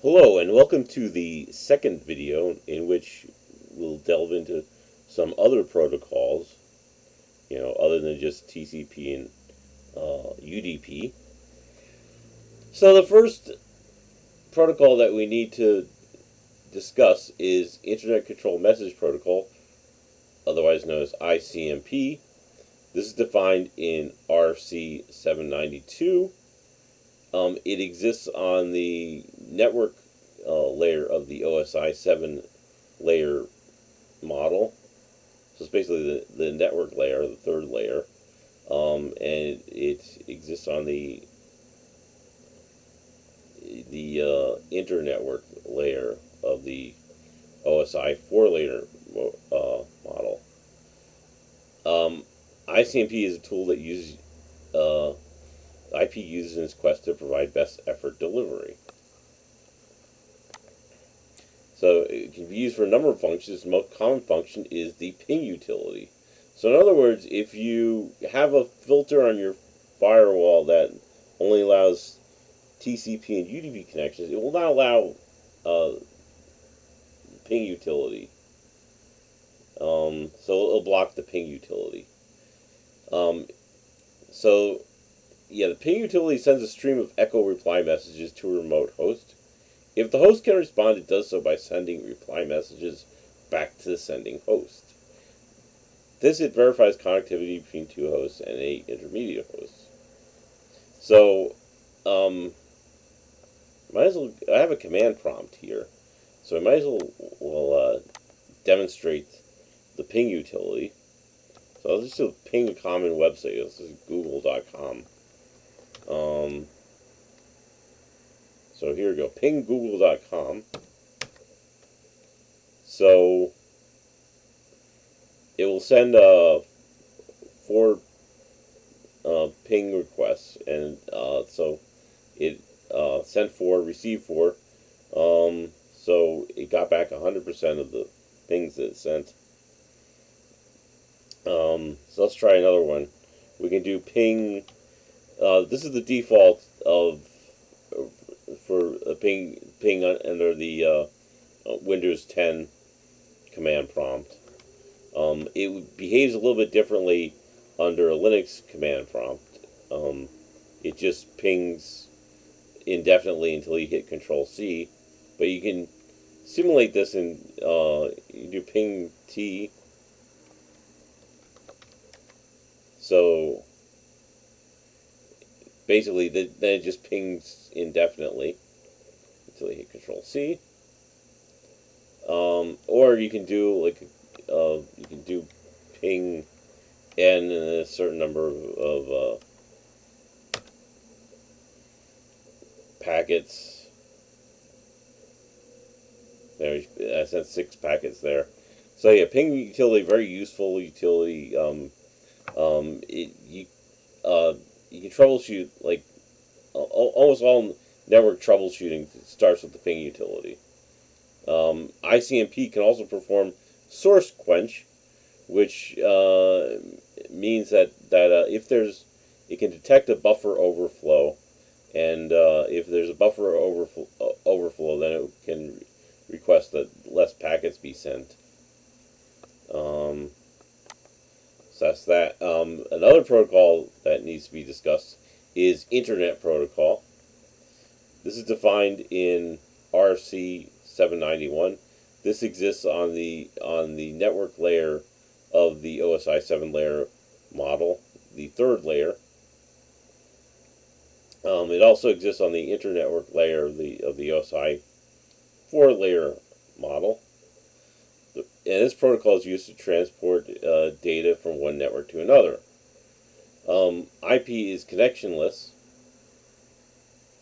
Hello and welcome to the second video in which we'll delve into some other protocols, other than just TCP and UDP. So the first protocol that we need to discuss is Internet Control Message Protocol, otherwise known as ICMP. This is defined in RFC 792. It exists on the network layer of the OSI 7 layer model. So it's basically the network layer, the third layer. And it exists on the internetwork layer of the OSI 4 layer model. ICMP is a tool that uses IP uses in its quest to provide best effort delivery. So it can be used for a number of functions. The most common function is the ping utility. So in other words, if you have a filter on your firewall that only allows TCP and UDP connections, it will not allow ping utility. So it'll block the ping utility. The ping utility sends a stream of echo reply messages to a remote host. If the host can respond, it does so by sending reply messages back to the sending host. It verifies connectivity between two hosts and an intermediate host. So, I have a command prompt here, so I might as well demonstrate the ping utility. So I'll just do ping a common website. This is google.com. So here we go, ping google.com. So it will send 4 ping requests, and so it sent 4, received 4. So it got back 100% of the pings that it sent. So let's try another one. We can do ping. This is the default for a ping under the Windows 10 command prompt. It behaves a little bit differently under a Linux command prompt. It just pings indefinitely until you hit Control C, but you can simulate this and you do ping T. So basically, then it just pings indefinitely until you hit Control C. Or you can do ping n and a certain number of packets. There, I sent 6 packets there. So yeah, ping utility, very useful utility. You can troubleshoot, almost all network troubleshooting starts with the ping utility. ICMP can also perform source quench, which means that if it can detect a buffer overflow, and if there's a buffer overflow, then it can request that less packets be sent. So that's that. Another protocol that needs to be discussed is Internet Protocol. This is defined in RFC 791. This exists on the network layer of the OSI 7 layer model, the third layer. It also exists on the internetwork layer of the OSI 4 layer model. And this protocol is used to transport data from one network to another. IP is connectionless,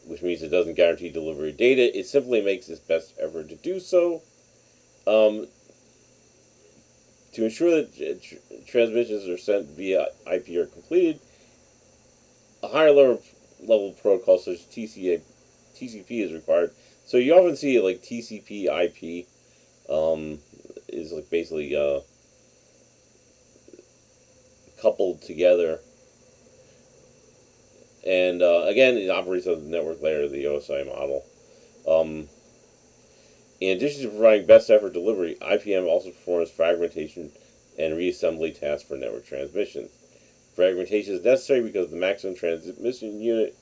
which means it doesn't guarantee delivery of data. It simply makes its best effort to do so. To ensure that transmissions are sent via IP are completed, a higher level protocol such as TCP is required. So you often see like TCP IP is like basically coupled together. And again, it operates on the network layer of the OSI model. In addition to providing best effort delivery, IPM also performs fragmentation and reassembly tasks for network transmission. Fragmentation is necessary because the maximum transmission unit,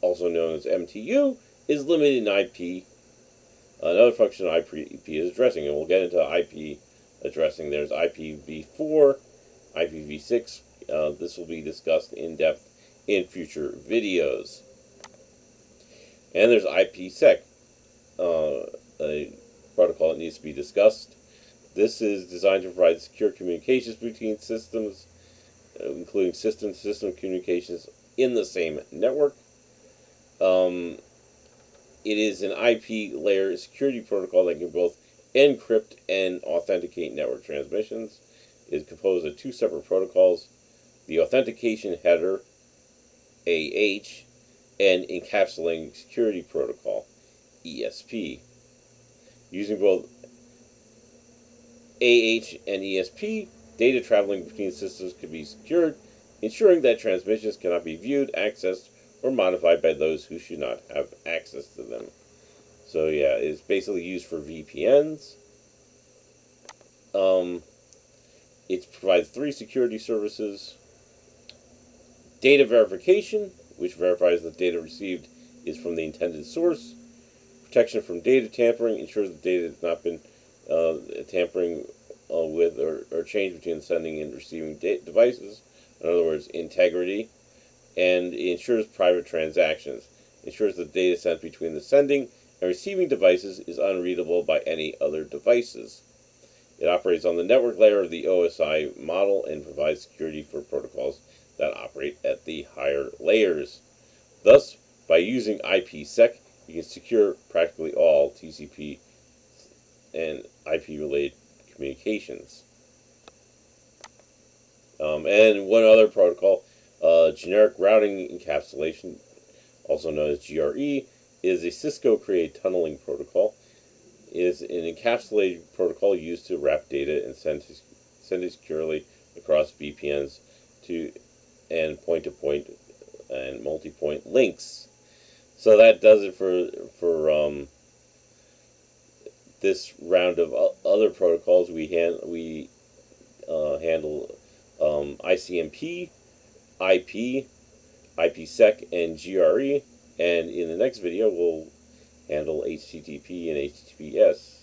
also known as MTU, is limited in IP. Another function IP is addressing, and we'll get into IP addressing. There's IPv4, IPv6. This will be discussed in depth in future videos. And there's IPsec, a protocol that needs to be discussed. This is designed to provide secure communications between systems, including system-to-system communications in the same network. It is an IP layer security protocol that can both encrypt and authenticate network transmissions. It is composed of two separate protocols: the authentication header, AH, and encapsulating security protocol, ESP. Using both AH and ESP, data traveling between systems can be secured, ensuring that transmissions cannot be viewed, accessed, or modified by those who should not have access to them. So yeah, it's basically used for VPNs. It provides three security services: data verification, which verifies that data received is from the intended source; protection from data tampering, ensures that data has not been tampering with or changed between the sending and receiving devices. In other words, integrity. And it ensures private transactions. Ensures that data sent between the sending and receiving devices is unreadable by any other devices. It operates on the network layer of the OSI model and provides security for protocols that operate at the higher layers. Thus, by using IPsec, you can secure practically all TCP and IP-related communications. And one other protocol, generic routing encapsulation, also known as GRE, is a Cisco-created tunneling protocol. It is an encapsulated protocol used to wrap data and send it securely across VPNs and point-to-point and multi-point links. So that does it for this round of other protocols. We handle ICMP, IP, IPsec, and GRE. And in the next video, we'll handle HTTP and HTTPS.